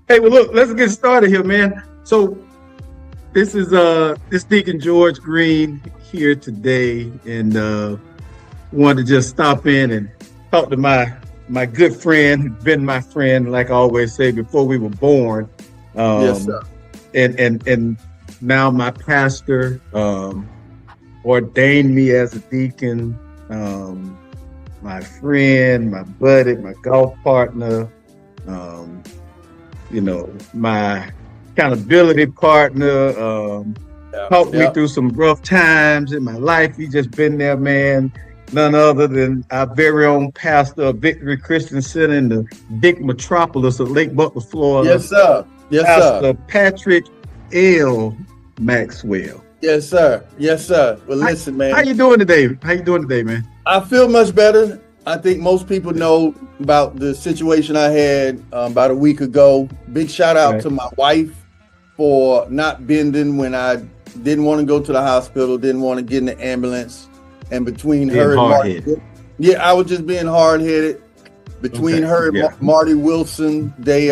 Hey, well, look, let's get started here, man. So this is this Deacon George Green here today, and wanted to just stop in and talk to my good friend, who's been my friend, like I always say, before we were born. Yes, sir. And now my pastor ordained me as a deacon. My friend, my buddy, my golf partner. My accountability partner, helped me through some rough times in my life. He just been there, man. None other than our very own pastor of Victory Christian Center in the big metropolis of Lake Butler, Florida. Yes, sir. Yes, Pastor sir. Patrick L. Maxwell. Yes, sir. Yes, sir. Well, listen, man. How you doing today? How you doing today, man? I feel much better. I think most people know about the situation I had about a week ago. Big shout out to my wife for not bending when I didn't want to go to the hospital, didn't want to get in the ambulance. And between her and Marty, I was just being hard-headed. Between her and Marty Wilson, they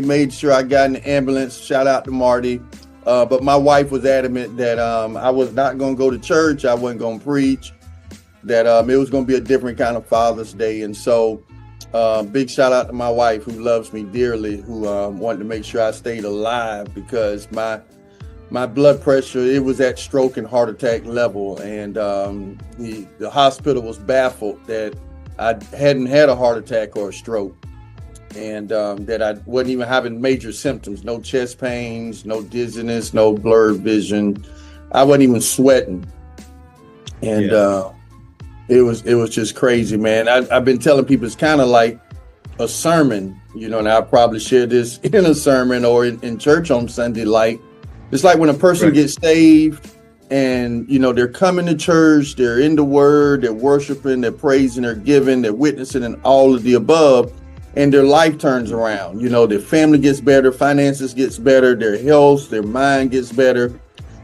made sure I got in the ambulance. Shout out to Marty. But my wife was adamant that I was not going to go to church. I wasn't going to preach. That it was going to be a different kind of Father's Day. And so big shout out to my wife, who loves me dearly, who wanted to make sure I stayed alive, because my blood pressure, it was at stroke and heart attack level. And the hospital was baffled that I hadn't had a heart attack or a stroke, and that I wasn't even having major symptoms, no chest pains, no dizziness, no blurred vision. I wasn't even sweating. And it was just crazy, man. I've been telling people it's kind of like a sermon, and I probably share this in a sermon or in church on Sunday. Like, it's like when a person gets saved and, they're coming to church, they're in the word, they're worshiping, they're praising, they're giving, they're witnessing, and all of the above. And their life turns around, their family gets better, finances gets better, their health, their mind gets better.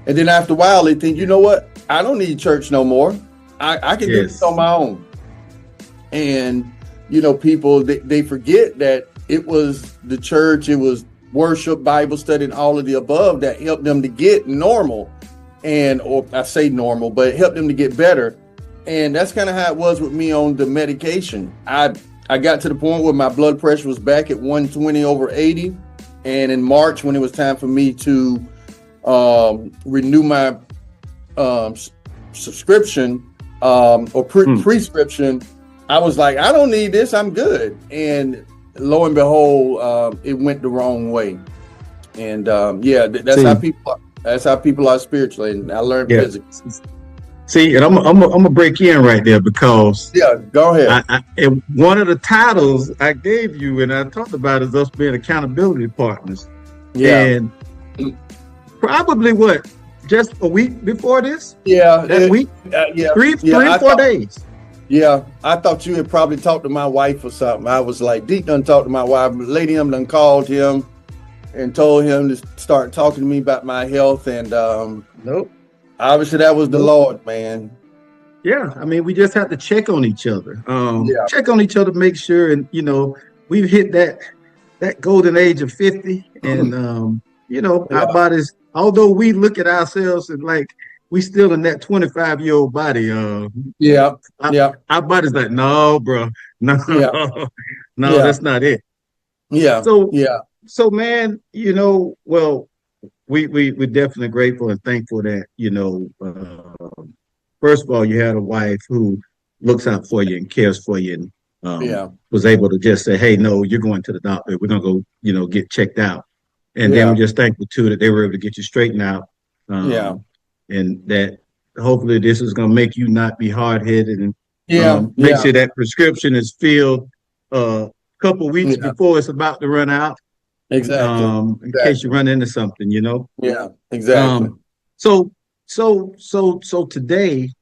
And then after a while, they think, you know what? I don't need church no more. I can do this on my own. And, people, they forget that it was the church, it was worship, Bible study, and all of the above that helped them to get normal. Or I say normal, but it helped them to get better. And that's kind of how it was with me on the medication. I got to the point where my blood pressure was back at 120/80. And in March, when it was time for me to renew my subscription, or prescription, I was like, I don't need this, I'm good. And lo and behold, it went the wrong way. And that's how people are spiritually. And I learned physics. See, and I'm gonna break in right there, because go ahead. And one of the titles I gave you and I talked about is us being accountability partners. And probably just a week before this? That week? 4 days. Yeah, I thought you had probably talked to my wife or something. I was like, Deep done talked to my wife. Lady done called him and told him to start talking to me about my health. And nope. Obviously that was the Lord, man. Yeah, I mean, we just have to check on each other. Check on each other, make sure, and we've hit that golden age of 50, and our bodies, although we look at ourselves and like we still in that 25-year-old body. Our body's like, no, bro, no, that's not it. So man, well, we're definitely grateful and thankful that first of all, you had a wife who looks out for you and cares for you, and was able to just say, hey, no, you're going to the doctor, we're gonna go get checked out. And then we're just thankful too that they were able to get you straightened out. And that hopefully this is going to make you not be hard-headed, and make sure that prescription is filled a couple weeks before it's about to run out. Exactly. In case you run into something, Yeah, exactly. So today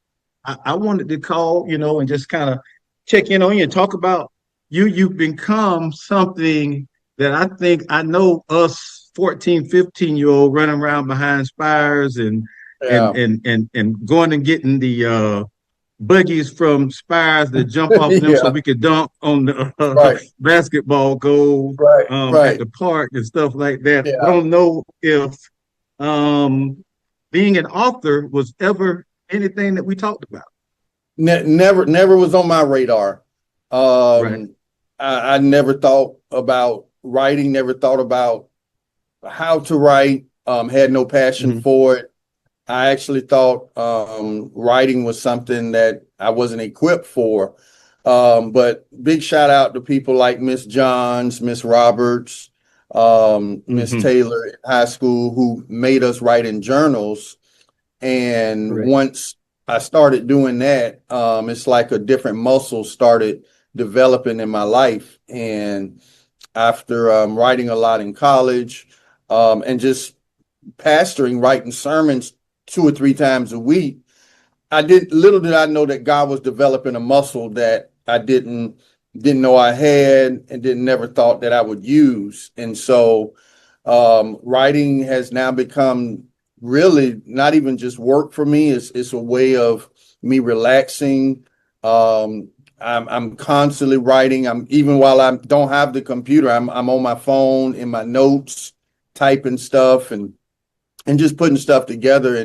I wanted to call, and just kind of check in on you and talk about you've become something that I think I know us 14, 15-year-old running around behind spires and going and getting the buggies from Spires that jump off them so Yeah, we could dunk on the right, basketball goal right, at right. the park and stuff like that. I Yeah. don't know if being an author was ever anything that we talked about. Never was on my radar. Right. I never thought about writing, never thought about how to write, had no passion Mm-hmm. for it. I actually thought writing was something that I wasn't equipped for. But big shout out to people like Miss Johns, Miss Roberts, Miss Mm-hmm. Taylor in high school who made us write in journals. And Correct. once I started doing that, it's like a different muscle started developing in my life. And after writing a lot in college and just pastoring, writing sermons 2 or 3 times a week, little did I know that God was developing a muscle that I didn't know I had and didn't never thought that I would use. And so writing has now become really not even just work for me. It's a way of me relaxing. I'm constantly writing. I'm even while I don't have the computer, I'm on my phone in my notes, typing stuff and just putting stuff together.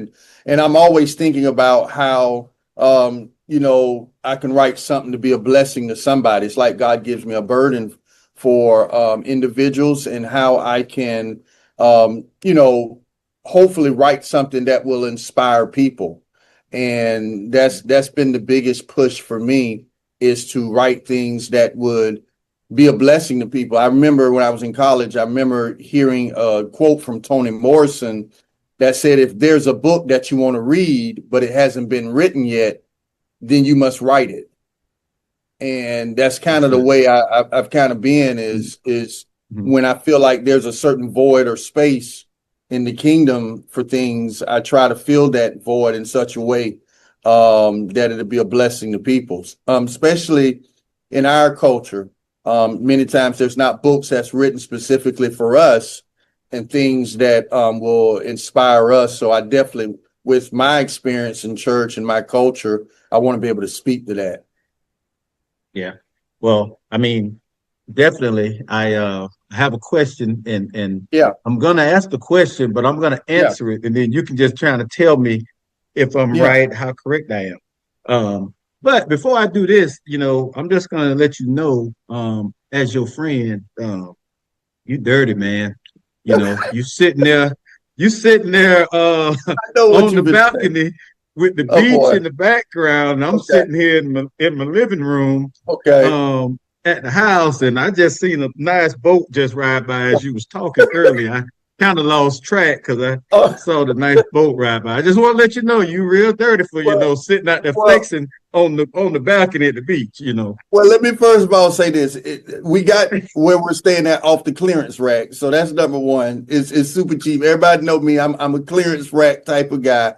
And I'm always thinking about how I can write something to be a blessing to somebody. It's like God gives me a burden for individuals and how I can hopefully write something that will inspire people. And that's been the biggest push for me, is to write things that would be a blessing to people. I remember when I was in college, I remember hearing a quote from Toni Morrison that said, if there's a book that you want to read, but it hasn't been written yet, then you must write it. And that's kind That's of the good. way I've kind of been is Mm-hmm. when I feel like there's a certain void or space in the kingdom for things, I try to fill that void in such a way that it'll be a blessing to people, especially in our culture. Many times there's not books that's written specifically for us and things that will inspire us. So I definitely, with my experience in church and my culture, I want to be able to speak to that. Yeah. Well, I mean, definitely. I have a question, and Yeah, I'm gonna ask the question, but I'm gonna yeah, answer it, and then you can just try to tell me if I'm yeah. right, how correct I am. But before I do this, I'm just gonna let you know, as your friend, you dirty man. You sitting there I know what on the you've been saying. balcony with the Oh beach boy. in the background. And I'm Okay. sitting here in my living room Okay. um at the house, and I just seen a nice boat just ride by as you was talking earlier. I kind of lost track because I Oh, saw the nice boat ride by. I just want to let you know you real dirty for well, sitting out there well, flexing on the balcony at the beach. well, let me first of all say this. We got where we're staying at off the clearance rack. So that's number one. It's super cheap. Everybody know me. I'm a clearance rack type of guy.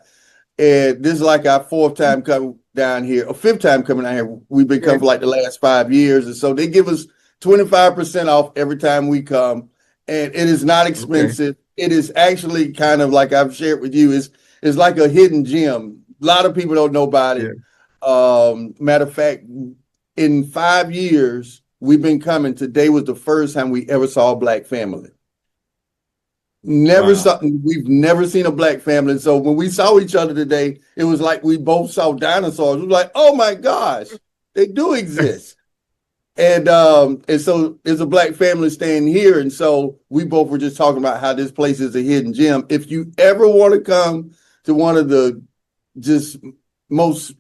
And this is like our fourth time coming down here, or fifth time coming down here. We've been coming Okay. for like the last 5 years. And so they give us 25% off every time we come. And it is not Okay. expensive. It is actually kind of like I've shared with you, it's like a hidden gem. A lot of people don't know about Yeah. it. Matter of fact, in 5 years, we've been coming. Today was the first time we ever saw a black family. Never Wow. saw, we've never seen a black family. So when we saw each other today, it was like we both saw dinosaurs. It was like, oh my gosh, they do exist. And so there's a black family staying here. And so we both were just talking about how this place is a hidden gem. If you ever want to come to one of the just most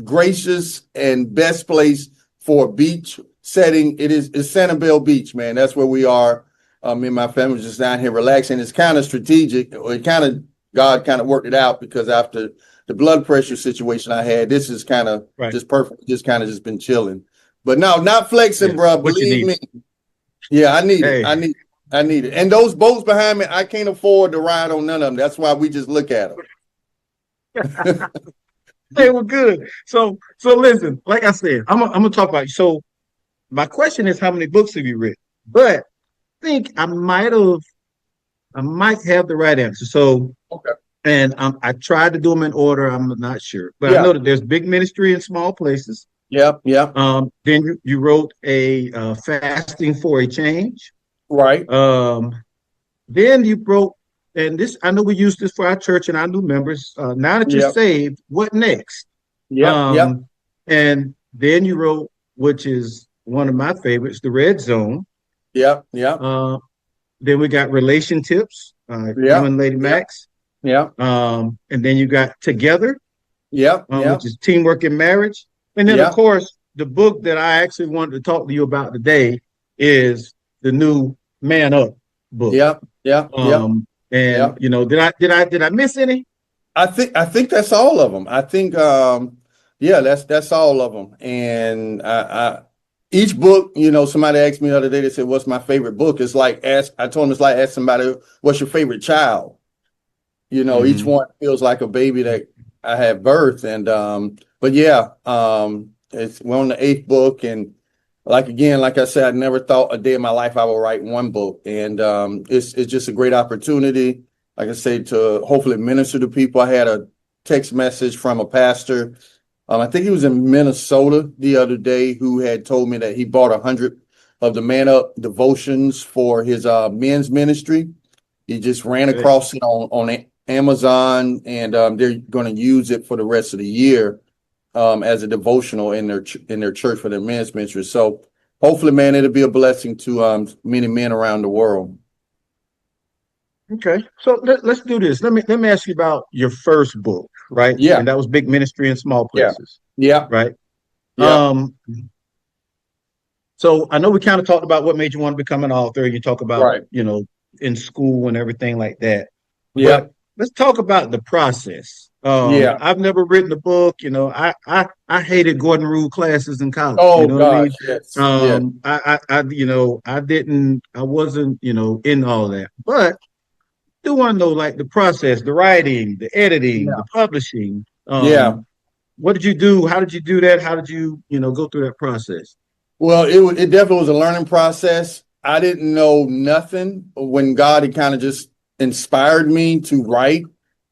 gracious and best place for a beach setting, it's Sanibel Beach, man. That's where we are. Me and my family was just down here relaxing. It's kind of strategic. God kind of worked it out, because after the blood pressure situation I had, this is kind of Right. just perfect. Just kind of just been chilling. But no, not flexing, Yeah. bro. What you Believe need? me. Yeah, I need it. Hey. I need it. And those boats behind me, I can't afford to ride on none of them. That's why we just look at them. They were good. So listen, like I said, I'm gonna talk about you. So my question is, how many books have you read? But I think I might have the right answer. So Okay. and I tried to do them in order. I'm not sure, but I Yeah. know that there's big ministry in small places. Yep. Yep. Then you wrote a fasting for a change. Right. Um, then you wrote, and this I know we use this for our church and our new members. Now that you're Yep. saved, what next? Yep. Yep. Um, and then you wrote, which is one of my favorites, the Red Zone. Yep. Yep. Uh, then we got relation tips, you Yep. and Lady Yep. Max. Yep. And then you got together, Yep. Yep. which is teamwork in marriage. And then, of Yep. course, the book that I actually wanted to talk to you about today is the new Man Up book. Yep. Yep. Yep. And Yep. did I miss any? I think that's all of them. I think yeah, that's all of them. And I each book, somebody asked me the other day, they said, "What's my favorite book?" It's like I told them it's like ask somebody, "What's your favorite child?" Each Mm-hmm. one feels like a baby that I had birth. And but yeah, we're on the eighth book. And like I said, I never thought a day in my life I would write one book. And it's just a great opportunity, like I say, to hopefully minister to people. I had a text message from a pastor. I think he was in Minnesota the other day, who had told me that he bought 100 of the Man Up devotions for his men's ministry. He just ran Okay. across it on Amazon, and they're going to use it for the rest of the year as a devotional in their church for their men's ministry. So hopefully, man, it'll be a blessing to many men around the world. Okay. So let's do this. Let me ask you about your first book, right? Yeah, And that was Big Ministry in Small yeah, Places, yeah, right? yeah. Um, so I know we kind of talked about what made you want to become an author. You talk about, Right. in school and everything like that. Yeah, But let's talk about the process. yeah. I've never written a book. I hated Gordon Rule classes in college. You Oh know what I gosh, mean? yes, yes, I wasn't, in all that. But do want to know like the process, the writing, the editing, yeah, the publishing. yeah. What did you do? How did you do that? How did you, go through that process? Well, it definitely was a learning process. I didn't know nothing when God had kind of just inspired me to write.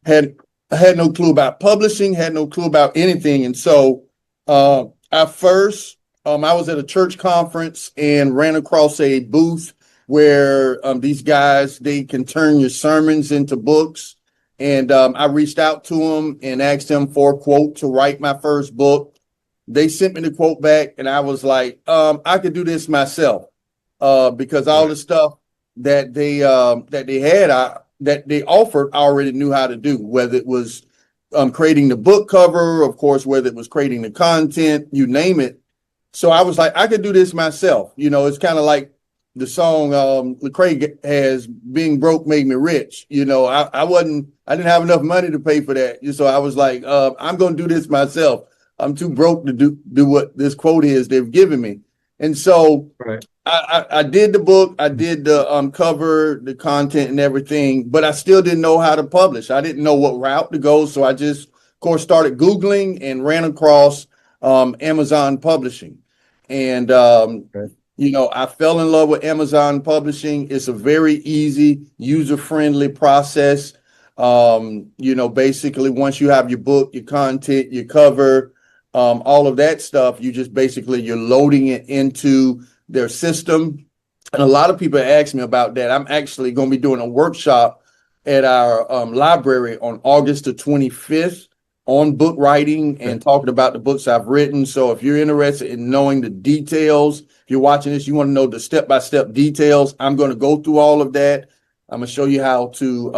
Had I had no clue about publishing, had no clue about anything. And so at first, I was at a church conference and ran across a booth where these guys, they can turn your sermons into books. And I reached out to them and asked them for a quote to write my first book. They sent me the quote back, and I was like, I could do this myself, because all Right. the stuff that they offered, I already knew how to do. Whether it was creating the book cover, of course, whether it was creating the content, you name it. So I was like, I could do this myself. It's kind of like the song Lecrae has, "Being broke made me rich." I didn't have enough money to pay for that. So I was like, I'm going to do this myself. I'm too broke to do what this quote is they've given me. And so Right. I did the book, I did the cover, the content and everything, but I still didn't know how to publish. I didn't know what route to go. So I just, of course, started Googling and ran across Amazon publishing. And Okay. I fell in love with Amazon publishing. It's a very easy, user-friendly process. Basically, once you have your book, your content, your cover, all of that stuff, you're loading it into their system. And a lot of people ask me about that. I'm actually going to be doing a workshop at our library on August the 25th on book writing Okay. and talking about the books I've written. So if you're interested in knowing the details, if you're watching this, you want to know the step-by-step details, I'm going to go through all of that. I'm going to show you how to,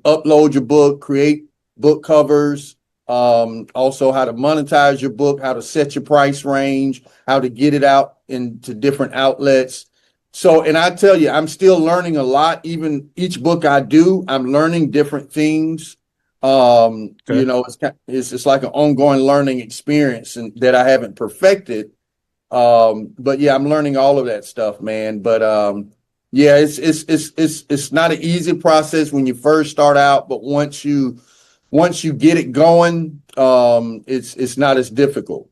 upload your book, create book covers, also how to monetize your book, how to set your price range, how to get it out into different outlets. So, and I tell you, I'm still learning a lot. Even each book I do, I'm learning different things. Okay. It's like an ongoing learning experience and that I haven't perfected. But yeah, I'm learning all of that stuff, man. But yeah, it's not an easy process when you first start out, but once you get it going, it's not as difficult.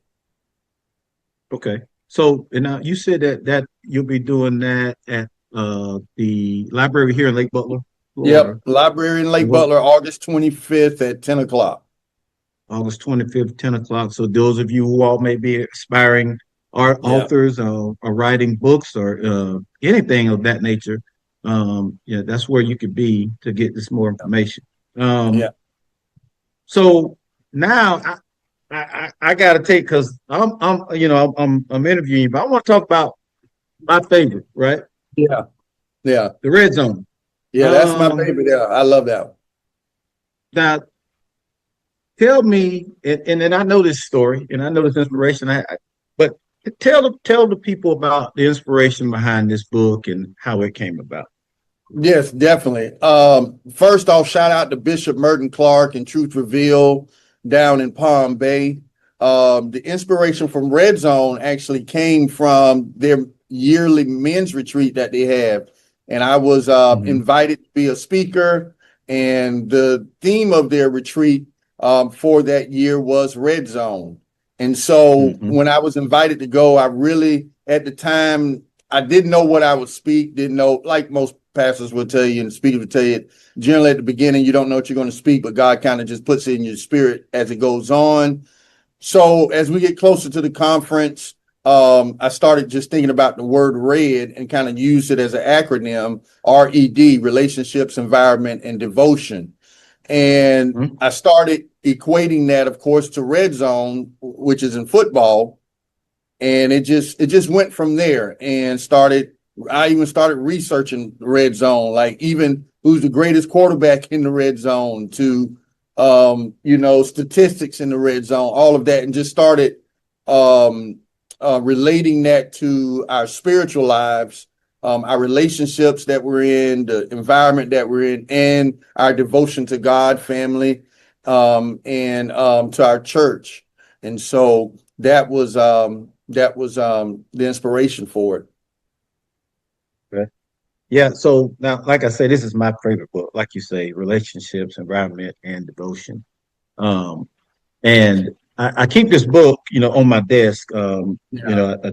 Okay. So, and now you said that you'll be doing that at the library here in Lake Butler. Yep. Florida. Library in Lake Butler, August 25th at 10 o'clock. August 25th, 10 o'clock. So those of you who all may be aspiring art authors or writing books or anything of that nature, that's where you could be to get this more information. So now I got to take because I'm interviewing you, but I want to talk about my favorite, right? Yeah. The red zone. Yeah, that's my favorite. Yeah, I love that one. Now, tell me, and then I know this story and I know this inspiration, but tell the people about the inspiration behind this book and how it came about. Yes, definitely. First off, shout out to Bishop Merton Clark and Truth Revealed down in Palm Bay. The inspiration from Red Zone actually came from their yearly men's retreat that they have. And I was invited to be a speaker. And the theme of their retreat for that year was Red Zone. And so when I was invited to go, I really, at the time, I didn't know what I would speak, didn't know, like most pastors will tell you and speakers will tell you, generally at the beginning, you don't know what you're going to speak, but God kind of just puts it in your spirit as it goes on. So as we get closer to the conference, I started just thinking about the word RED and kind of used it as an acronym, RED, relationships, environment, and devotion. And I started equating that, of course, to red zone, which is in football. And it just went from there and I even started researching the red zone, like even who's the greatest quarterback in the red zone to, statistics in the red zone, all of that, and just started relating that to our spiritual lives, our relationships that we're in, the environment that we're in, and our devotion to God, family, and to our church. And so that was the inspiration for it. Okay. Yeah. So now, like I say, this is my favorite book. Like you say, relationships, environment, and devotion. And I keep this book, on my desk. I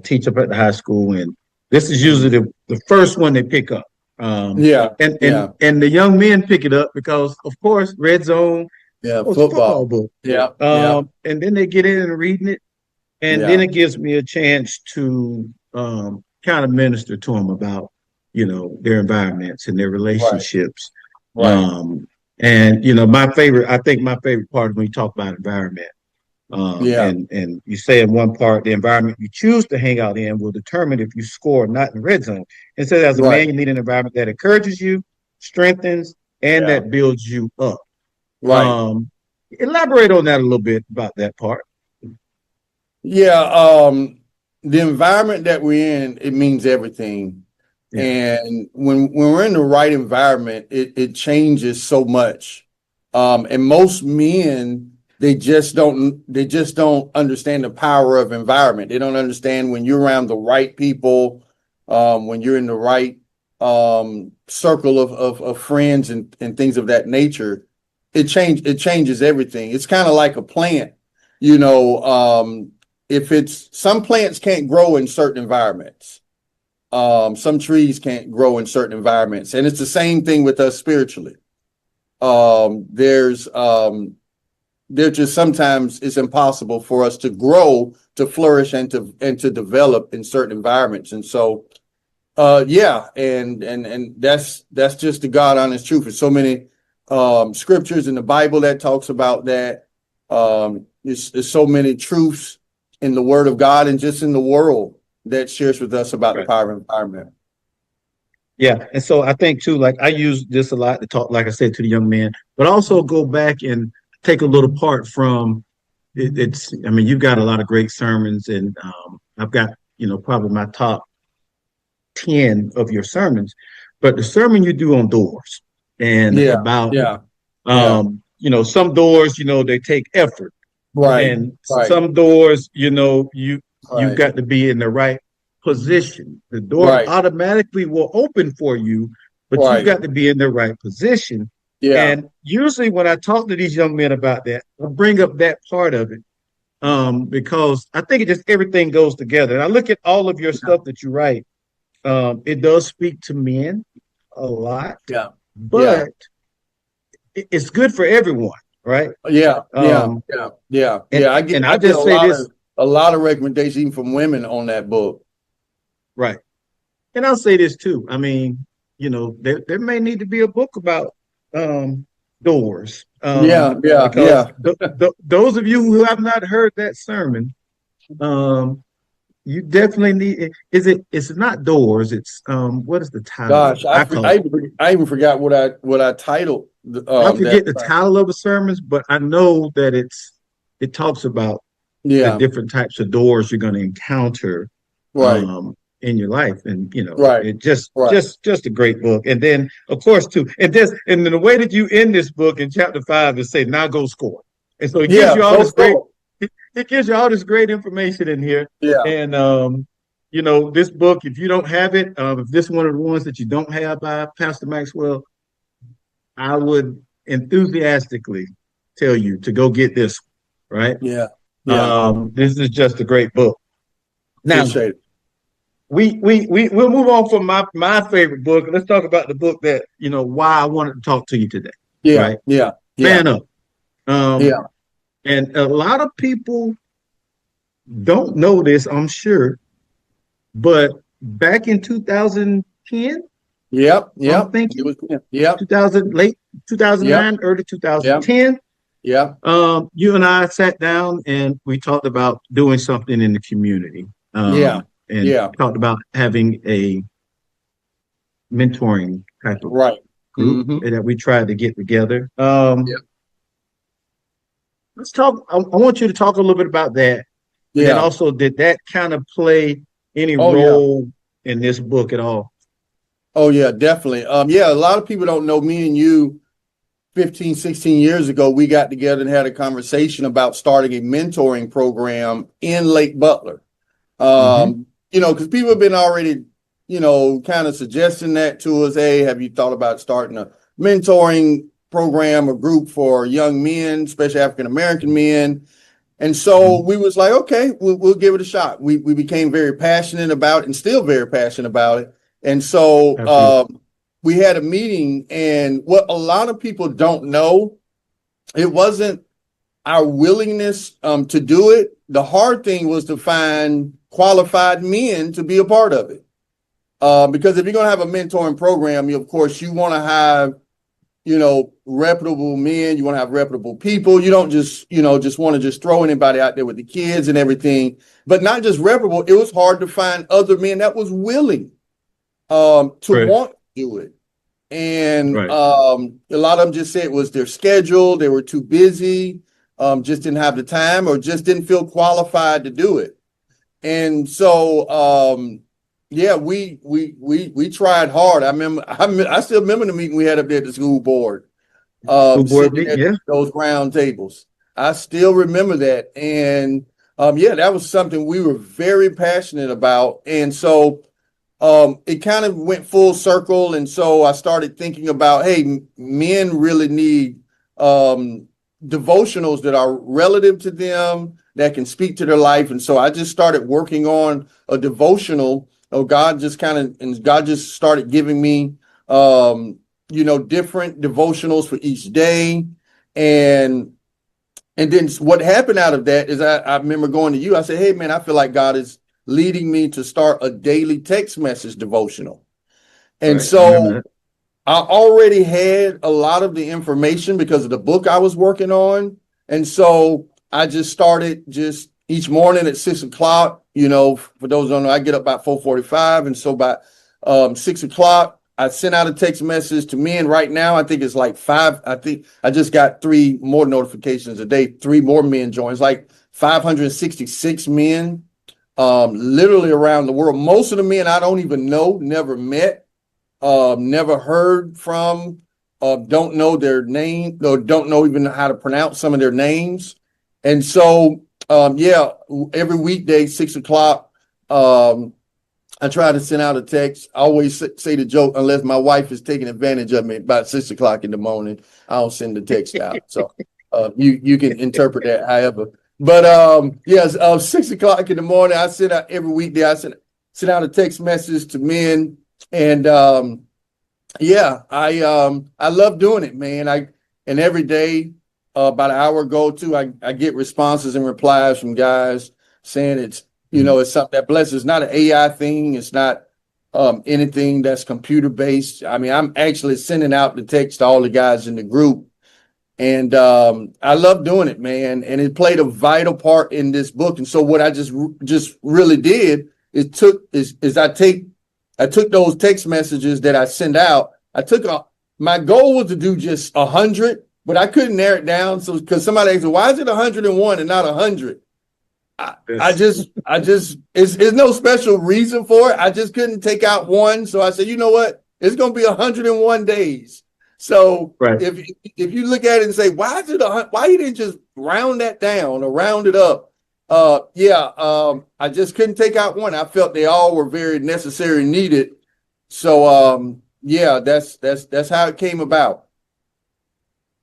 teach up at the high school, and this is usually the first one they pick up. And the young men pick it up because, of course, Red Zone. Yeah, it's a football book. And then they get in and reading it, and then it gives me a chance to kind of minister to them about, their environments and their relationships. Right. And my favorite part is when you talk about environment. And you say in one part, the environment you choose to hang out in will determine if you score or not in red zone. And so as a man, you need an environment that encourages you, strengthens, and that builds you up. Right. Elaborate on that a little bit about that part. Yeah. The environment that we're in, it means everything. Yeah. And when we're in the right environment, it changes so much. And most men, they just don't understand the power of environment. They don't understand when you're around the right people, when you're in the right circle of friends and things of that nature. It changes everything. It's kind of like a plant, if some plants can't grow in certain environments. Some trees can't grow in certain environments, and it's the same thing with us spiritually. There's just sometimes it's impossible for us to grow, to flourish, and to develop in certain environments. And so, and that's just the God honest truth. There's so many scriptures in the Bible that talks about that. There's so many truths in the Word of God and just in the world that shares with us about the power of environment. Yeah. And so I think too, like I use this a lot to talk, like I said, to the young man, but also go back and take a little part from you've got a lot of great sermons, and I've got, probably my top 10 of your sermons, but the sermon you do on doors and about, some doors, they take effort. Right. And some doors, you've got to be in the right position. The door automatically will open for you, but you've got to be in the right position. Yeah. And usually when I talk to these young men about that, I bring up that part of it because I think everything goes together. And I look at all of your stuff that you write. It does speak to men a lot. Yeah. but it's good for everyone, right? Yeah. I And I I'll get just say this, a lot of recommendations even from women on that book. right? And I'll say this too. I mean, there may need to be a book about doors, because those of you who have not heard that sermon, um, you definitely need. It's not doors. It's what is the title of Gosh, it? I call it. I even forgot what I titled I that. forget the title of the sermons, but I know that it talks about the Yeah, different types of doors you're going to encounter right, in your life, and right, it just right. just just a great book. And then of course too, and then the way that you end this book in chapter 5 is say, now go score. And so it gives Yeah, you all go this great score. it gives you all this great information in here. Yeah, And this book, if you don't have it, if this is one of the ones that you don't have by Pastor Maxwell, I would enthusiastically tell you to go get this one, right? yeah, yeah. This is just a great book. Now, Appreciate it. we'll move on from my favorite book. Let's talk about the book that, why I wanted to talk to you today, Yeah, right? yeah, yeah, Man Up. Um, yeah, and a lot of people don't know this, I'm sure, but back in 2010, yep, I'm yep. It thinking was, yep, 2000, late yep, 2009, early yep, 2010, yep. you and I sat down and we talked about doing something in the community, Yeah, and yeah. talked about having a mentoring type of Right. group Mm-hmm. that we tried to get together. Yeah, Let's talk. I want you to talk a little bit about that. And then yeah. also, did that kind of play any Oh yeah. role in this book at all? Oh yeah, definitely. Yeah, a lot of people don't know me and you 15, 16 years ago, we got together and had a conversation about starting a mentoring program in Lake Butler. Mm-hmm. Because people have been already, kind of suggesting that to us. Hey, have you thought about starting a mentoring program or group for young men, especially African American men? And so Mm-hmm. we was like, okay, we'll give it a shot. We became very passionate about it and still very passionate about it. And so Absolutely. we had a meeting, and what a lot of people don't know, it wasn't our willingness to do it. The hard thing was to find qualified men to be a part of it. Because if you're going to have a mentoring program, of course, you want to have reputable men. You want to have reputable people. You don't just want to just throw anybody out there with the kids and everything. But not just reputable. It was hard to find other men that was willing to Right. want to do it. And Right. a lot of them just said it was their schedule. They were too busy, just didn't have the time, or just didn't feel qualified to do it. And so, yeah, we tried hard. I still remember the meeting we had up there at the school board, School board sitting meeting. at Yeah. those round tables. I still remember that. And yeah, that was something we were very passionate about. And so it kind of went full circle. And so I started thinking about, hey, men really need devotionals that are relative to them, that can speak to their life. And so I just started working on a devotional. God just started giving me, different devotionals for each day. And then what happened out of that is I remember going to you. I said, hey, man, I feel like God is leading me to start a daily text message devotional. And Right. I remember so that. I already had a lot of the information because of the book I was working on. And so I just started just each morning at 6 o'clock. For those who don't know, I get up about 4:45. And so by 6 o'clock, I sent out a text message to men. Right now, I think it's like 5. I think I just got 3 more notifications a day. 3 more men join. It's like 566 men, literally around the world. Most of the men I don't even know, never met, never heard from, don't know their name, or don't know even how to pronounce some of their names. And so, yeah, every weekday, 6 o'clock, I try to send out a text. I always say the joke, unless my wife is taking advantage of me about 6 o'clock in the morning, I don't send the text out. So you can interpret that however. But yes, 6 o'clock in the morning, I send out every weekday. I send out a text message to men, and Yeah, I love doing it, man. And every day, about an hour ago too, I get responses and replies from guys saying it's Mhm. it's something that blesses. It's not an AI thing. It's not anything that's computer based. I mean, I'm actually sending out the text to all the guys in the group, and I love doing it, man. And it played a vital part in this book. And so what I just really did is I took those text messages that I send out. My goal was to do just 100, but I couldn't narrow it down. So because somebody asked, why is it 101 and not 100? Yes. It's no special reason for it. I just couldn't take out one. So I said, you know what? It's going to be 101 days. So Right. if you look at it and say, why you didn't just round that down or round it up? I just couldn't take out one. I felt they all were very necessary and needed. So that's how it came about.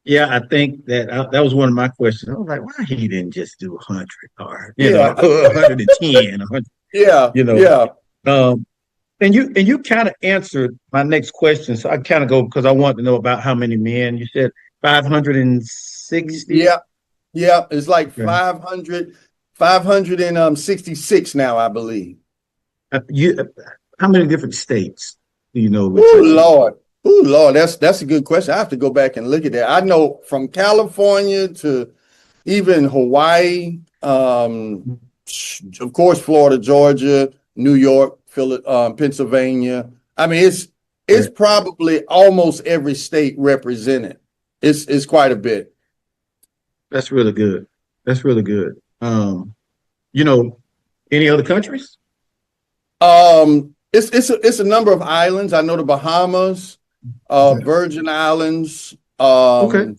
Yeah, I think that was one of my questions. I was like, why he didn't just do 100 or Yeah, 110, 100, yeah, you know. yeah. Um, and you kind of answered my next question. So I kind of go because I want to know about how many men. You said 560. Yeah, yeah. It's like Okay. 566 now, I believe. You, how many different states do you know we're Oh touching? Lord. Oh Lord, that's a good question. I have to go back and look at that. I know from California to even Hawaii, of course, Florida, Georgia, New York, Pennsylvania. I mean, it's Right. probably almost every state represented. It's quite a bit. That's really good. That's really good. You know, any other countries? It's a number of islands. I know the Bahamas, Okay. Virgin Islands. Okay.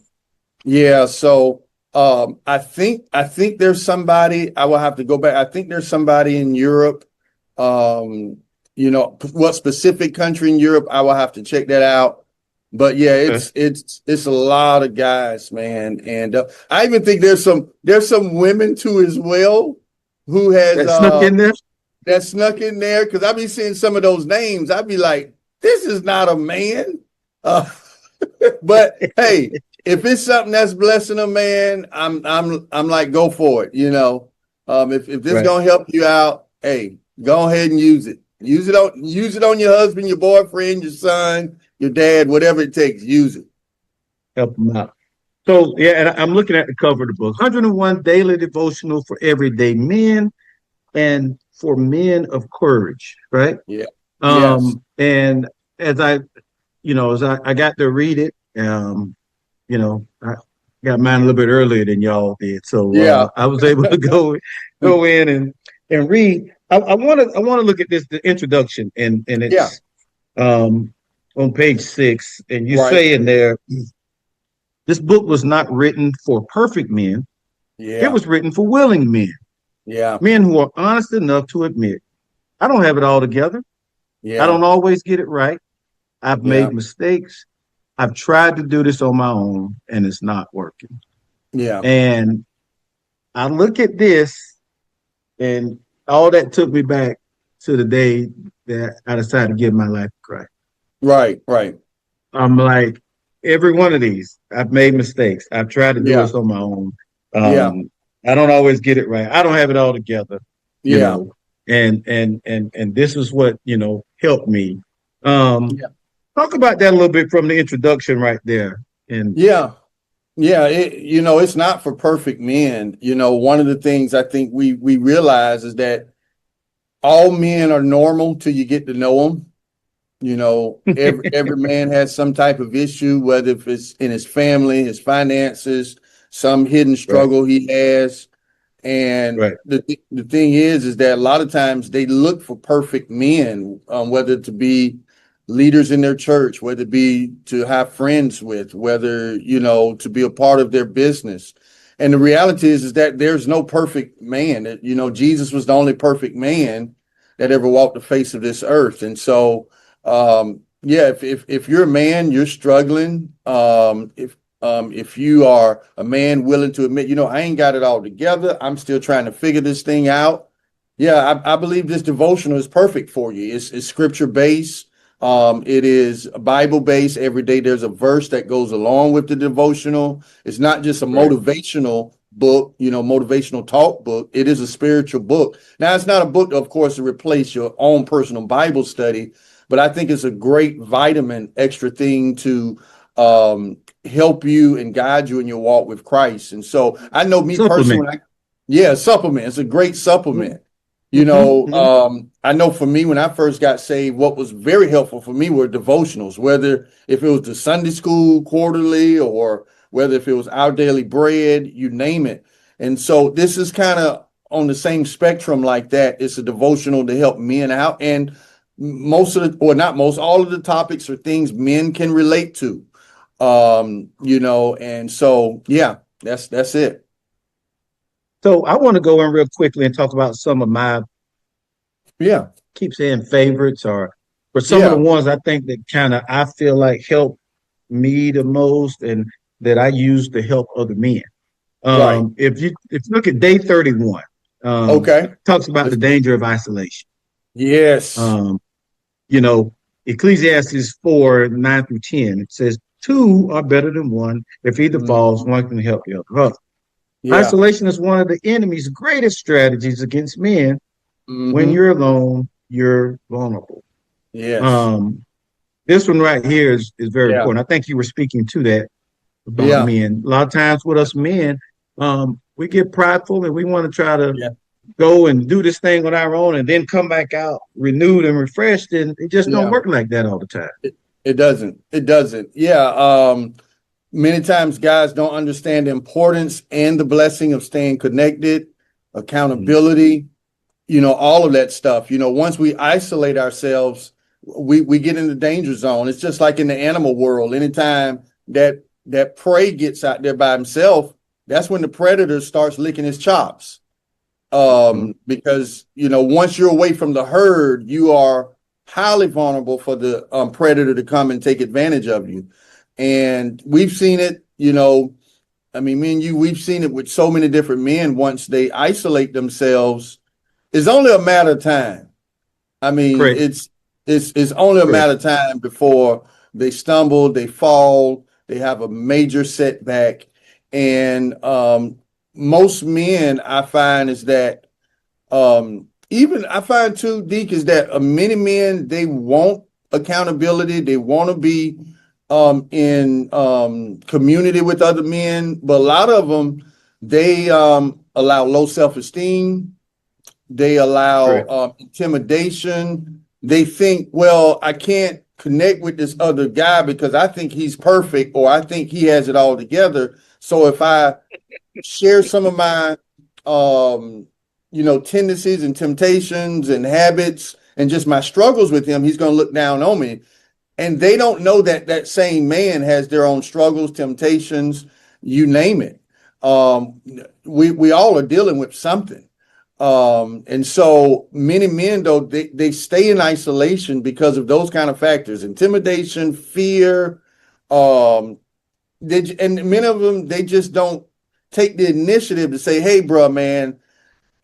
Yeah, so I think there's somebody. I will have to go back. I think there's somebody in Europe. Um, what specific country in Europe? I will have to check that out. But yeah, Okay. it's a lot of guys, man, and I even think there's some women too as well who has That snuck in there. that snuck in there because I be seeing some of those names. I'd be like, this is not a man. Uh, but hey, if it's something that's blessing a man, I'm like, go for it. If this is Right. gonna help you out, hey, go ahead and use it. Use it on your husband, your boyfriend, your son, your dad, whatever it takes. Use it. Help them out. So yeah, and I'm looking at the cover of the book. 101 daily devotional for everyday men and for men of courage, right? Yeah. Yes. And as I got to read it, I got mine a little bit earlier than y'all did. So Yeah. I was able to go in and read. I want to look at this, the introduction, and Yeah. it's on page 6, and you Right. say in there, this book was not written for perfect men. It Yeah. was written for willing men, Yeah. men who are honest enough to admit, I don't have it all together. I Yeah. don't always get it right. I've Yeah. made mistakes. I've tried to do this on my own and it's not working. Yeah. And I look at this and all that took me back to the day that I decided to give my life to Christ. Right. Right. I'm like, every one of these, I've made mistakes. I've tried to do Yeah. this on my own. Yeah. I don't always get it right. I don't have it all together, you Yeah. know, and this is what, helped me. Um, Yeah. Talk about that a little bit from the introduction right there. And Yeah. Yeah, it's not for perfect men. One of the things I think we realize is that all men are normal till you get to know them. Every man has some type of issue, whether if it's in his family, his finances, some hidden right, struggle he has. And right, the thing is that a lot of times they look for perfect men, whether to be leaders in their church, whether it be to have friends with, whether, to be a part of their business. And the reality is that there's no perfect man. Jesus was the only perfect man that ever walked the face of this earth. And so, yeah, if you're a man, you're struggling. If you are a man willing to admit, I ain't got it all together, I'm still trying to figure this thing out. Yeah, I believe this devotional is perfect for you. It's scripture based. It is Bible based. Every day there's a verse that goes along with the devotional. It's not just a motivational book, motivational talk book. It is a spiritual book. Now, it's not a book, of course, to replace your own personal Bible study, but I think it's a great vitamin, extra thing to help you and guide you in your walk with Christ. And so I know me personally, supplement. It's a great supplement. I know for me, when I first got saved, what was very helpful for me were devotionals, whether if it was the Sunday school quarterly or whether if it was Our Daily Bread, you name it. And so this is kind of on the same spectrum like that. It's a devotional to help men out. And all of the topics are things men can relate to. And so, yeah, that's it. So I want to go in real quickly and talk about some of my, keep saying favorites or some of the ones I think that I feel like help me the most and that I use to help other men. If you look at day 31, talks about the danger of isolation. Yes. Ecclesiastes 4:9-10, it says, two are better than one. If either falls, one can help the other. Isolation is one of the enemy's greatest strategies against men. When you're alone, you're vulnerable. Yes. This one right here is very important. I think you were speaking to that about men. A lot of times with us men, we get prideful and we want to try to go and do this thing on our own and then come back out renewed and refreshed. And it just don't work like that all the time. It doesn't. Yeah. Many times guys don't understand the importance and the blessing of staying connected, accountability, all of that stuff. Once we isolate ourselves, we get in the danger zone. It's just like in the animal world. Anytime that prey gets out there by himself, that's when the predator starts licking his chops. Because, once you're away from the herd, you are highly vulnerable for the predator to come and take advantage of you. And we've seen it, me and you, we've seen it with so many different men. Once they isolate themselves, it's only a matter of time. It's only a matter of time before they stumble, they fall, they have a major setback. And most men, I find, is that even I find too, Deke, is that many men, they want accountability, they want to be in community with other men, but a lot of them, they allow low self-esteem, they allow intimidation. They think, well, I can't connect with this other guy because I think he's perfect or I think he has it all together. So if I share some of my tendencies and temptations and habits and just my struggles with him, he's going to look down on me. And they don't know that that same man has their own struggles, temptations, you name it. We all are dealing with something. And so many men, though, they stay in isolation because of those kind of factors, intimidation, fear. And many of them, they just don't take the initiative to say, hey, bro, man,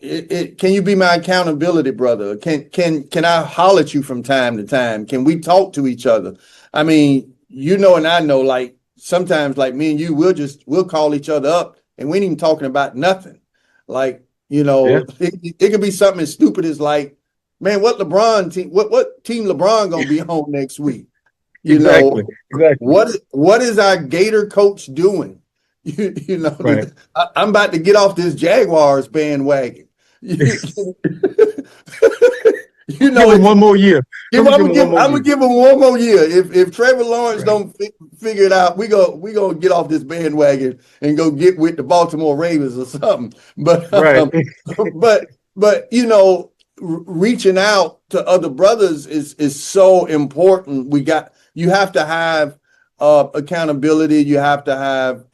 can you be my accountability brother? Can I holler at you from time to time? Can we talk to each other? I mean, and I know, like sometimes like me and you, we'll call each other up and we ain't even talking about nothing. Like, it could be something as stupid as like, man, what team LeBron gonna be on next week? Exactly. What is our Gator coach doing? I'm about to get off this Jaguars bandwagon. Give him one more year. I'm gonna give him one more year. If Trevor Lawrence don't figure it out, we gonna get off this bandwagon and go get with the Baltimore Ravens or something. But but reaching out to other brothers is so important. You have to have accountability. You have to have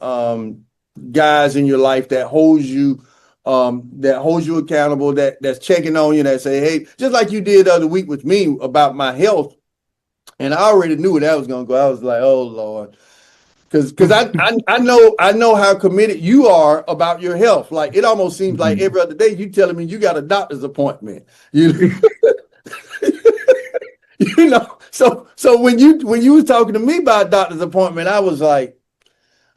guys in your life that holds you accountable, that's checking on you, that say, hey, just like you did the other week with me about my health. And I already knew where that was going to go. I was like, oh Lord, because I know how committed you are about your health. Like it almost seems like every other day you telling me you got a doctor's appointment. So when you was talking to me about doctor's appointment, I was like,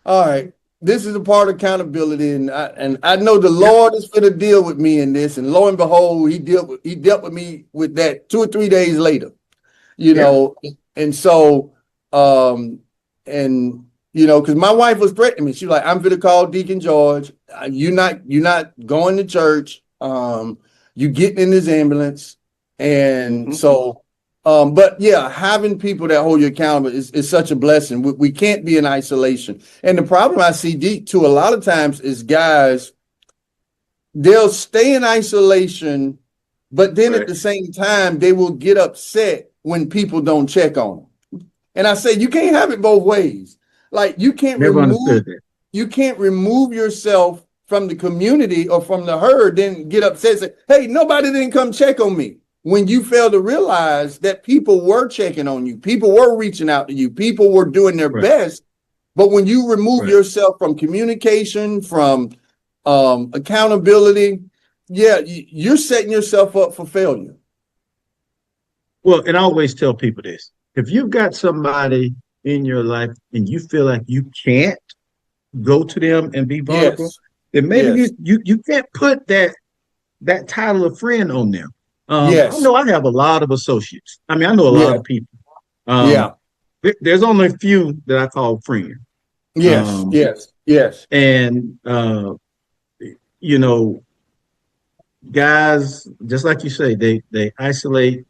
all right, this is a part of accountability, and I know the Lord is going to deal with me in this. And lo and behold, he dealt with me with that 2 or 3 days later, And so, because my wife was threatening me. She was like, I'm going to call Deacon George. You're not going to church. You getting in this ambulance. And so, but yeah, having people that hold you accountable is such a blessing. We can't be in isolation. And the problem I see, Deep, too, a lot of times is guys, they'll stay in isolation, but then at the same time, they will get upset when people don't check on them. And I say, you can't have it both ways. Like you can't remove yourself from the community or from the herd, then get upset and say, hey, nobody didn't come check on me. When you fail to realize that people were checking on you, people were reaching out to you, people were doing their best. But when you remove yourself from communication, from accountability, you're setting yourself up for failure. Well, and I always tell people this. If you've got somebody in your life and you feel like you can't go to them and be vulnerable, then maybe you can't put that title of friend on them. I know I have a lot of associates. I mean, I know a lot of people. There's only a few that I call friends. Yes. And guys, just like you say, they isolate,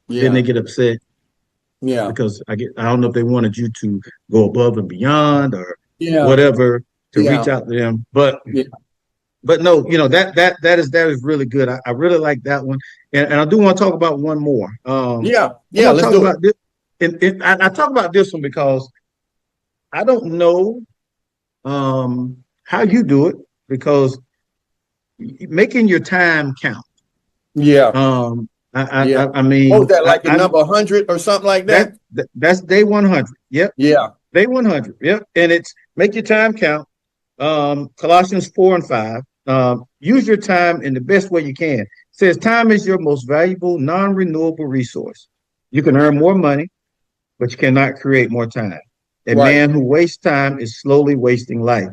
then they get upset. Yeah. Because I don't know if they wanted you to go above and beyond or whatever to reach out to them. But no, that is really good. I really like that one. And I do want to talk about one more. Let's talk about this. And I talk about this one because I don't know how you do it, because making your time count. I mean, what was that, like number 100 or something like that? That's day 100. Yep. Yeah. Day 100. Yep. And it's make your time count. Colossians 4 and 5. Use your time in the best way you can. It says time is your most valuable, non-renewable resource. You can earn more money, but you cannot create more time. A man who wastes time is slowly wasting life.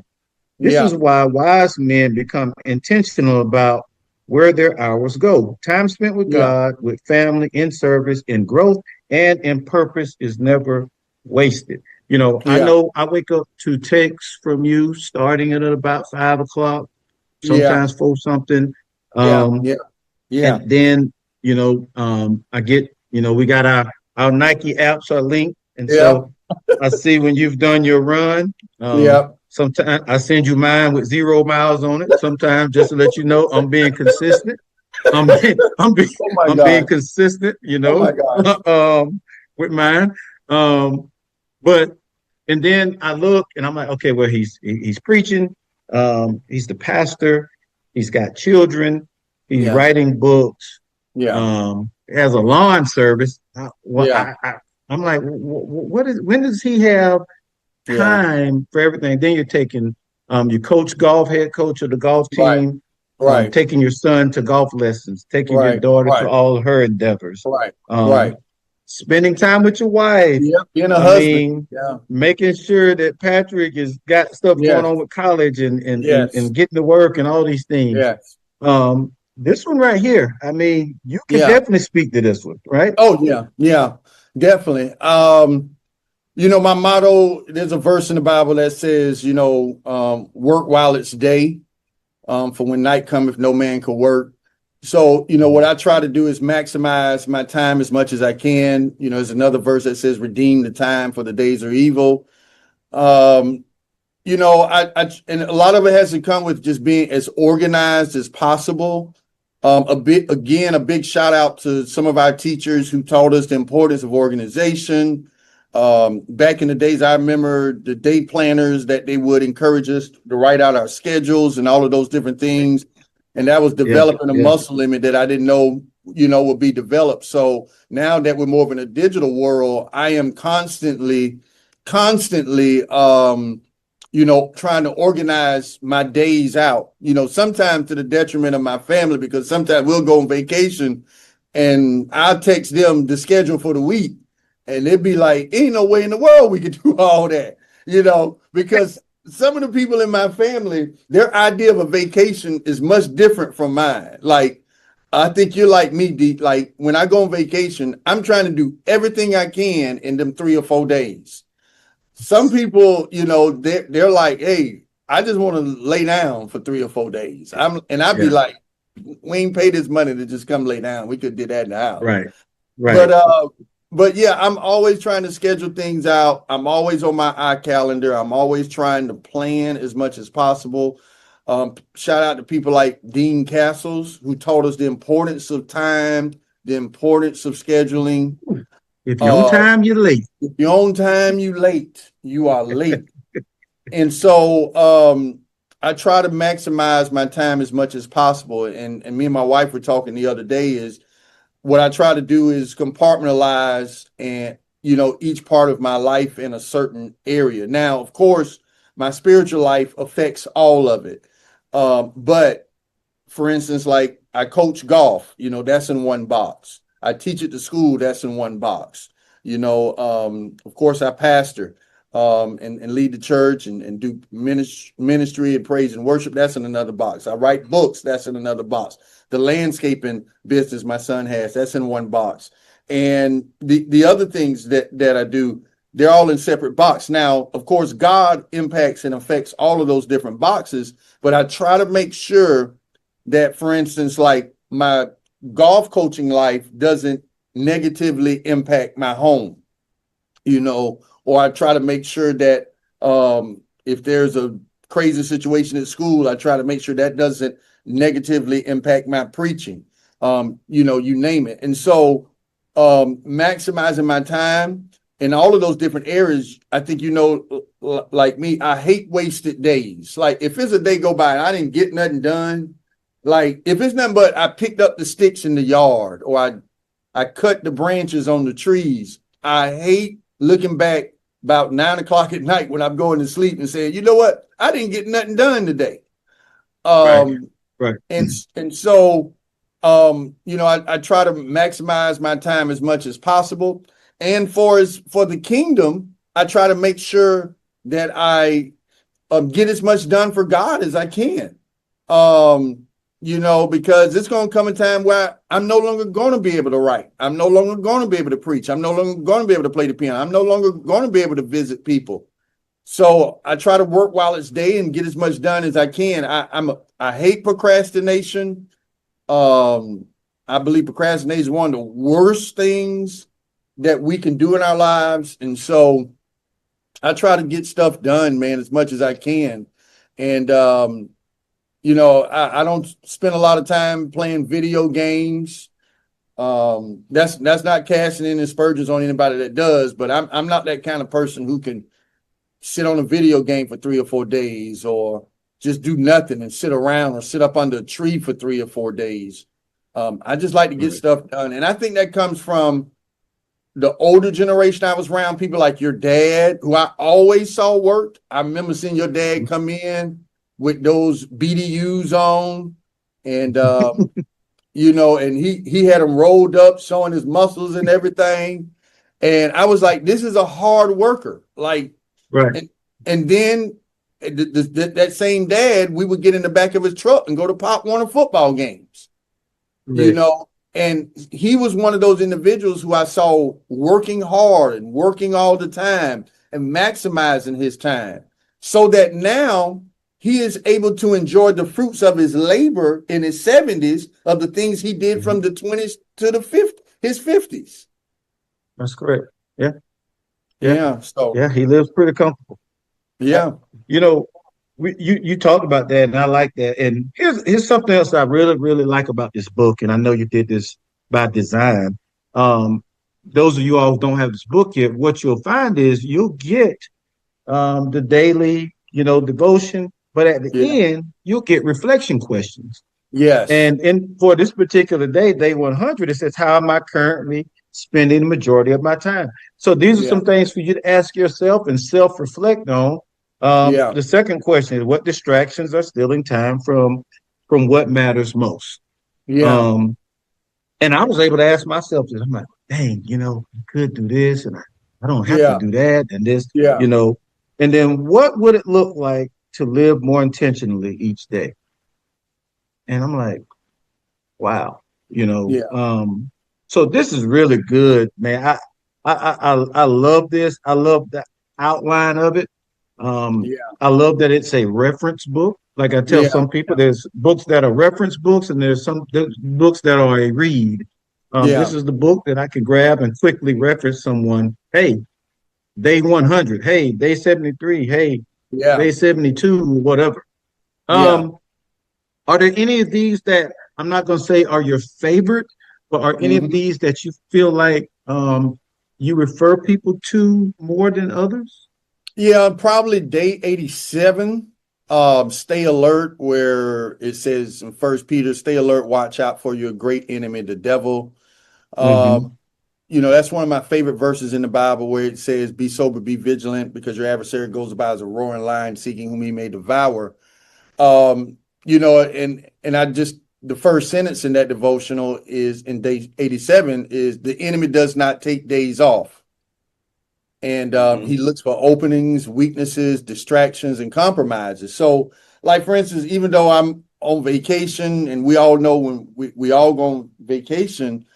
This is why wise men become intentional about where their hours go. Time spent with God, with family, in service, in growth, and in purpose is never wasted. I know I wake up to texts from you starting at about 5 o'clock, sometimes 4 something. And then, I get, we got our Nike apps are linked. And so I see when you've done your run. Sometimes I send you mine with 0 miles on it. Sometimes just to let you know I'm being consistent. I'm being consistent, with mine. And then I look and I'm like, okay, well, he's preaching. He's the pastor. He's got children. He's writing books. Has a lawn service. I'm like, when does he have time for everything? Then you're taking you coach golf, head coach of the golf team, taking your son to golf lessons, taking your daughter to all her endeavors, spending time with your wife, being a husband, making sure that Patrick has got stuff going on with college and getting to work and all these things. This one right here, I mean, you can definitely speak to this one, right? Oh yeah, definitely. My motto, there's a verse in the Bible that says, work while it's day, for when night cometh, no man can work. So, what I try to do is maximize my time as much as I can. There's another verse that says, redeem the time, for the days are evil. And a lot of it has to come with just being as organized as possible. A big shout out to some of our teachers who taught us the importance of organization. Back in the days, I remember the day planners that they would encourage us to write out our schedules and all of those different things. And that was developing a muscle limit that I didn't know, would be developed. So now that we're more in a digital world, I am constantly, trying to organize my days out, sometimes to the detriment of my family, because sometimes we'll go on vacation and I'll text them the schedule for the week. And it'd be like, ain't no way in the world we could do all that, because some of the people in my family, their idea of a vacation is much different from mine. Like, I think you're like me, Dee. Like, when I go on vacation, I'm trying to do everything I can in them 3 or 4 days. Some people, they're like, hey, I just want to lay down for 3 or 4 days. I'd be like, we ain't paid this money to just come lay down. We could do that in the house. Right. But yeah, I'm always trying to schedule things out. I'm always on my iCalendar. I'm always trying to plan as much as possible. Shout out to people like Dean Castles, who taught us the importance of time, the importance of scheduling. If you're on time, you're late. If you're on time, you late. You are late. And so I try to maximize my time as much as possible. And me and my wife were talking the other day is what I try to do is compartmentalize and, each part of my life in a certain area. Now, of course, my spiritual life affects all of it. But for instance, like I coach golf, that's in one box. I teach at the school, that's in one box. Of course, I pastor and lead the church and do ministry and praise and worship. That's in another box. I write books. That's in another box. The landscaping business my son has, that's in one box. And the other things that I do, they're all in separate boxes. Now, of course, God impacts and affects all of those different boxes, but I try to make sure that, for instance, like my golf coaching life doesn't negatively impact my home, or I try to make sure that if there's a crazy situation at school, I try to make sure that doesn't negatively impact my preaching, you name it. And so maximizing my time in all of those different areas, I think, like me, I hate wasted days. Like if it's a day go by and I didn't get nothing done, like if it's nothing but I picked up the sticks in the yard or I cut the branches on the trees, I hate looking back about 9 o'clock at night when I'm going to sleep and saying, you know what, I didn't get nothing done today. Right. And so, I try to maximize my time as much as possible. And for the kingdom, I try to make sure that I get as much done for God as I can. Because it's going to come a time where I'm no longer going to be able to write. I'm no longer going to be able to preach. I'm no longer going to be able to play the piano. I'm no longer going to be able to visit people. So I try to work while it's day and get as much done as I can. I hate procrastination. I believe procrastination is one of the worst things that we can do in our lives. And so I try to get stuff done, man, as much as I can. And, I don't spend a lot of time playing video games. That's not casting any aspersions on anybody that does, but I'm not that kind of person who can sit on a video game for 3 or 4 days or just do nothing and sit around or sit up under a tree for 3 or 4 days. I just like to get stuff done. And I think that comes from the older generation I was around, people like your dad, who I always saw work. I remember seeing your dad come in with those BDUs on and, and he had them rolled up, showing his muscles and everything. And I was like, this is a hard worker. Like, right. And then that same dad, we would get in the back of his truck and go to Pop Warner football games, and he was one of those individuals who I saw working hard and working all the time and maximizing his time so that now he is able to enjoy the fruits of his labor in his 70s of the things he did from the 20s to his 50s. That's correct. Yeah. So he lives pretty comfortable. Yeah. You talked about that, and I like that. And here's something else I really, really like about this book, and I know you did this by design. Those of you all who don't have this book yet, what you'll find is you'll get the daily, devotion, but at the end, you'll get reflection questions. Yes. And for this particular day 100, it says, how am I currently spending the majority of my time? So these are some things for you to ask yourself and self-reflect on. The second question is, what distractions are stealing time from what matters most? And I was able to ask myself this. I'm like, dang, I could do this and I don't have to Yeah. do that and this, Yeah. you know. And then what would it look like to live more intentionally each day? And I'm like, wow, you know. Yeah. So this is really good, man. I love this. I love the outline of it. Yeah. I love that it's a reference book. Like I tell Yeah. some people, there's books that are reference books, and there's books that are a read. This Yeah. is the book that I can grab and quickly reference someone. Hey, day 100. Hey, day 73. Hey, Yeah. day 72, whatever. Yeah. Um, are there any of these that I'm not going to say are your favorite, but are any of Mhm. these that you feel like you refer people to more than others? Yeah, probably day 87. Stay alert, where it says in First Peter, stay alert, watch out for your great enemy, the devil. Mm-hmm. Um, that's one of my favorite verses in the Bible where it says, be sober, be vigilant, because your adversary goes about as a roaring lion, seeking whom he may devour. Um, and I just the first sentence in that devotional is in day 87 is the enemy does not take days off. And Mm-hmm. he looks for openings, weaknesses, distractions, and compromises. So, like for instance, even though I'm on vacation, and we all know when we all go on vacation,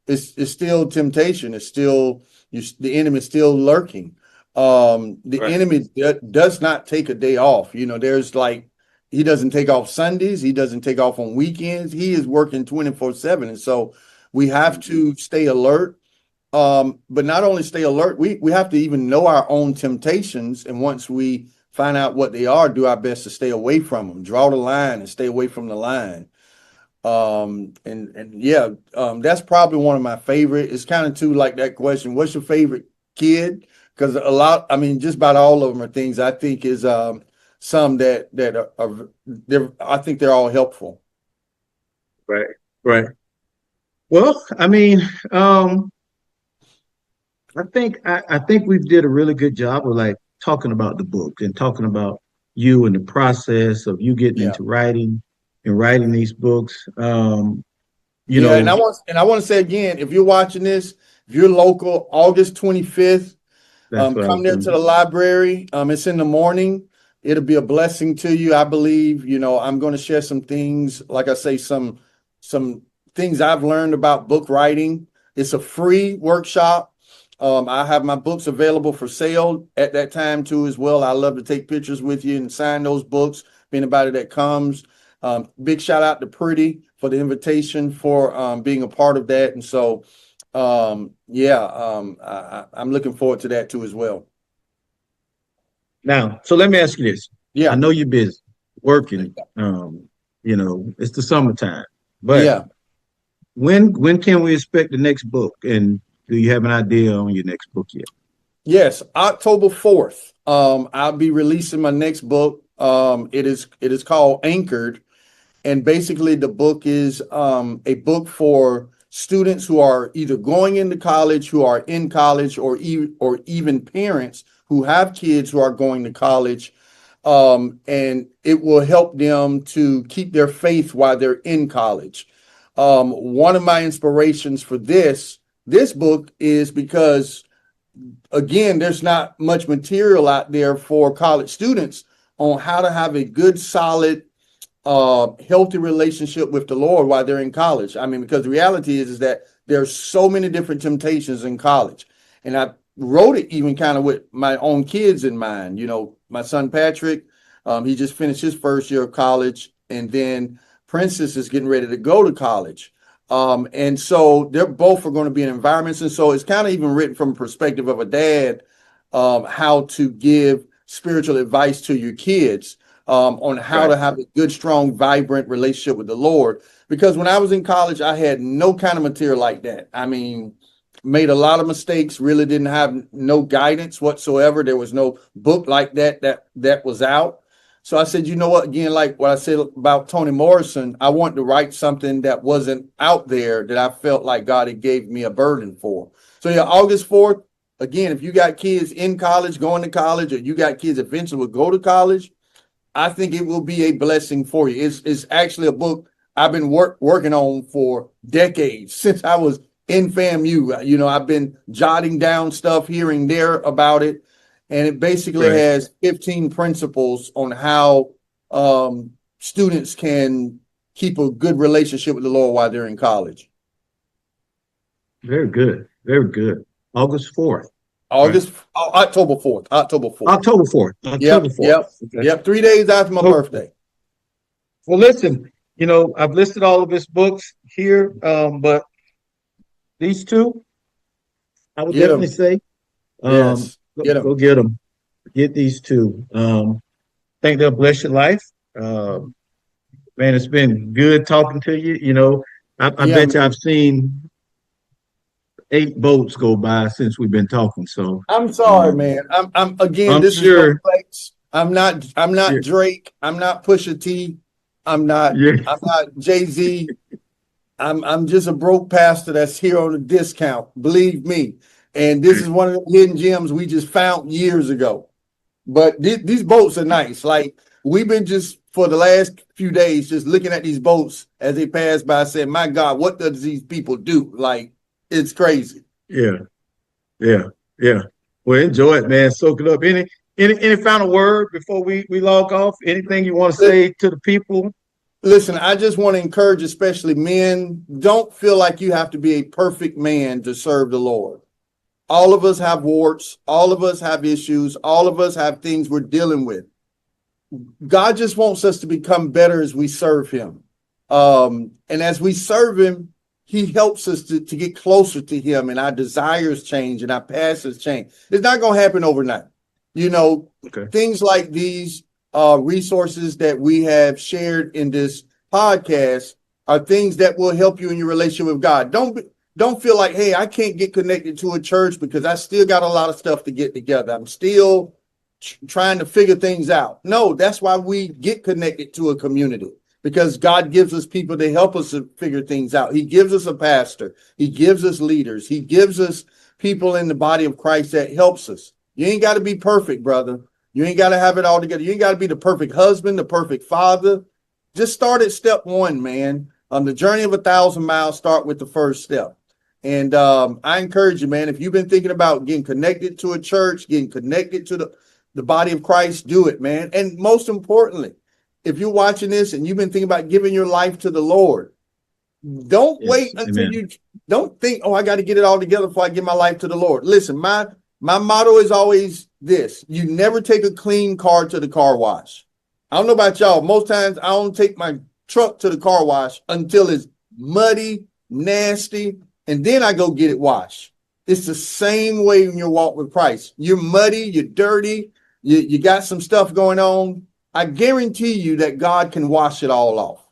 it's still temptation. It's still the enemy is still lurking. The Right. enemy does not take a day off. There's like he doesn't take off Sundays. He doesn't take off on weekends. He is working 24/7, and so we have Mm-hmm. to stay alert. But not only stay alert, we have to even know our own temptations, and once we find out what they are, do our best to stay away from them. Draw the line and stay away from the line. And yeah, that's probably one of my favorite. It's kind of too like that question, what's your favorite kid? Because I mean, just about all of them are things I think is some that I think they're all helpful. Right. Right. Well, I mean, I think we did a really good job of like talking about the book and talking about you and the process of you getting Yeah. into writing and writing these books. You Yeah, and I know, want and I want to say again, if you're watching this, if you're local, August 25th, that's what I come was there gonna. to the library. It's in the morning. It'll be a blessing to you, I believe. I'm going to share some things, like I say, some things I've learned about book writing. It's a free workshop. I have my books available for sale at that time too, as well. I love to take pictures with you and sign those books for anybody that comes. Big shout out to Pretty for the invitation for being a part of that. And so yeah, I'm looking forward to that too as well. Now, so let me ask you this. I Yeah, know you're busy working. It's the summertime, but yeah, when can we expect the next book? And do you have an idea on your next book yet? yes. October 4th. I'll be releasing my next book. It is called Anchored, and basically the book is a book for students who are either going into college, who are in college, or even parents who have kids who are going to college. And it will help them to keep their faith while they're in college. One of my inspirations for this book is because again, there's not much material out there for college students on how to have a good, solid, healthy relationship with the Lord while they're in college. I mean, because the reality is that there's so many different temptations in college, and I wrote it even kind of with my own kids in mind. My son Patrick, he just finished his first year of college, and then Princess is getting ready to go to college. And so they're both are going to be in environments, and so it's kind of even written from a perspective of a dad, how to give spiritual advice to your kids on how Right. to have a good, strong, vibrant relationship with the Lord. Because when I was in college, I had no kind of material like that. I mean, made a lot of mistakes, really didn't have no guidance whatsoever. There was no book like that was out. So I said, you know what, again, like what I said about Toni Morrison, I wanted to write something that wasn't out there that I felt like God had gave me a burden for. So yeah, August 4th, again, if you got kids in college, going to college, or you got kids eventually will go to college, I think it will be a blessing for you. It's actually a book I've been working on for decades since I was in FAMU. You know, I've been jotting down stuff here and there about it, and it basically has 15 principles on how students can keep a good relationship with the Lord while they're in college. Very good. Very good. August 4th. October 4th. October 4th. October 4th. October 4th. Yep. 3 days after my birthday. Well, listen, you know, I've listed all of his books here, but these two, I would definitely say, yes, go get them. Get these two. Think they'll bless your life. Man, it's been good talking to you. You know, I bet you I've seen 8 boats go by since we've been talking. So I'm sorry, man. I'm again. This is no place. I'm not Drake. I'm not Pusha T. I'm not Jay-Z. I'm just a broke pastor that's here on a discount. Believe me. And this is one of the hidden gems we just found years ago. But these boats are nice. Like, we've been just for the last few days just looking at these boats as they pass by, saying, "My God, what does these people do?" Like, it's crazy. Yeah. Well, enjoy it, man. Soak it up. Any final word before we log off? Anything you want to say to the people? Listen, I just want to encourage, especially men, don't feel like you have to be a perfect man to serve the Lord. All of us have warts. All of us have issues. All of us have things we're dealing with. God just wants us to become better as we serve him. And as we serve him, he helps us to get closer to him, and our desires change and our passions change. It's not going to happen overnight. You know, things like these resources that we have shared in this podcast are things that will help you in your relationship with God. Don't feel like, hey, I can't get connected to a church because I still got a lot of stuff to get together. I'm still trying to figure things out. No, that's why we get connected to a community, because God gives us people to help us to figure things out. He gives us a pastor. He gives us leaders. He gives us people in the body of Christ that helps us. You ain't got to be perfect, brother. You ain't got to have it all together. You ain't got to be the perfect husband, the perfect father. Just start at step 1, man. On the journey of 1,000 miles, start with the first step. And I encourage you, man, if you've been thinking about getting connected to a church, getting connected to the body of Christ, do it, man. And most importantly, if you're watching this and you've been thinking about giving your life to the Lord, don't wait until don't think, oh, I got to get it all together before I give my life to the Lord. Listen, my motto is always this: you never take a clean car to the car wash. I don't know about y'all. Most times I don't take my truck to the car wash until it's muddy, nasty, and then I go get it washed. It's the same way when you walk with Christ. You're muddy, you're dirty, you got some stuff going on. I guarantee you that God can wash it all off.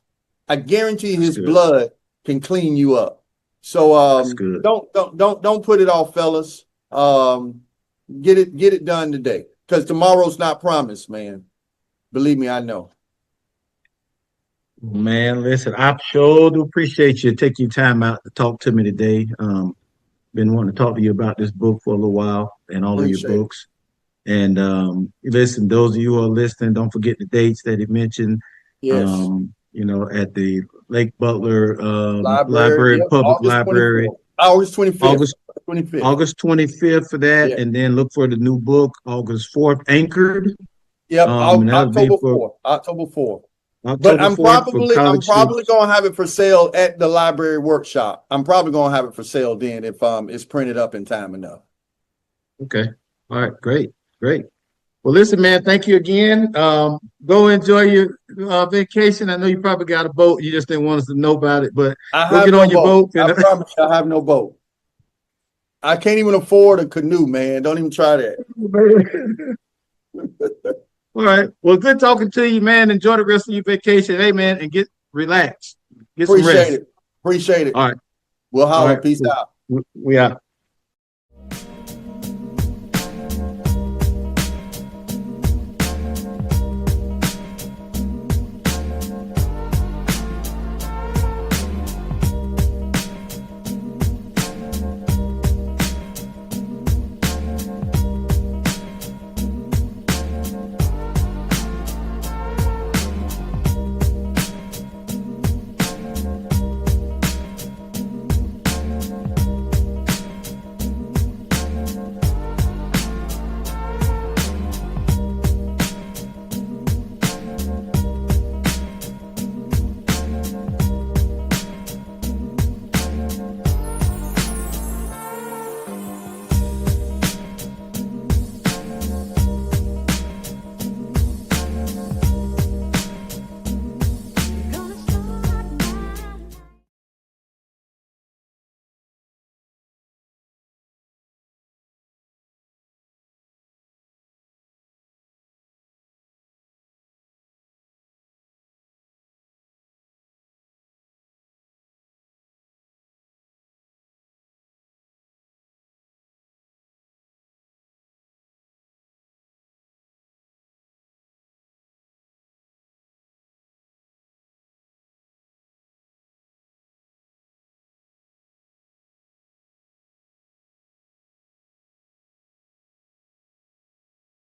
I guarantee his blood can clean you up. So don't put it off, fellas. Get it done today, because tomorrow's not promised, man. Believe me, I know. Man, listen, I sure do appreciate you taking time out to talk to me today. Been wanting to talk to you about this book for a little while and all of your books. And listen, those of you who are listening, don't forget the dates that he mentioned. Yes. You know, at the Lake Butler Library, Public Library. August 25th. August 25th for that. And then look for the new book, August 4th, Anchored. Yep, October 4th. October 4th. But I'm probably going to have it for sale at the library workshop. I'm probably going to have it for sale then if it's printed up in time enough. Okay. All right. Great. Well, listen, man, thank you again. Go enjoy your vacation. I know you probably got a boat. You just didn't want us to know about it, but go get on your boat. I promise you, I have no boat. I can't even afford a canoe, man. Don't even try that. All right. Well, good talking to you, man. Enjoy the rest of your vacation. Hey, man, and get relaxed. Get some rest. Appreciate it. All right. We'll holler. Peace out. We out.